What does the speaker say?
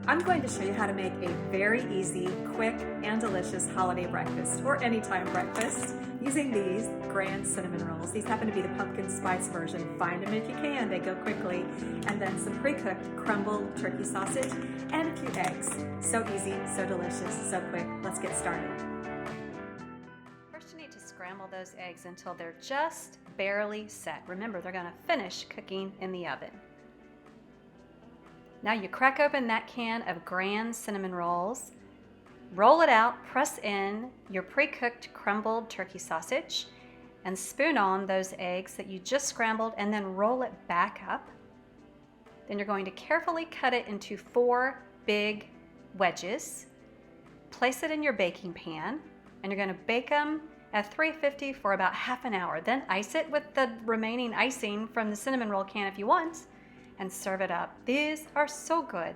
I'm going to show you how to make a very easy, quick, and delicious holiday breakfast, or anytime breakfast, using these grand cinnamon rolls. These happen to be the pumpkin spice version. Find them if you can, they go quickly. And then some pre-cooked crumbled turkey sausage and a few eggs. So easy, so delicious, so quick. Let's get started. First, you need to scramble those eggs until they're just barely set. Remember, they're going to finish cooking in the oven. Now you crack open that can of grand cinnamon rolls, roll it out, press in your pre-cooked crumbled turkey sausage, and spoon on those eggs that you just scrambled, and then roll it back up. Then you're going to carefully cut it into 4 big wedges, place it in your baking pan, and you're going to bake them at 350 for about half an hour. Then ice it with the remaining icing from the cinnamon roll can if you want, and serve it up. These are so good.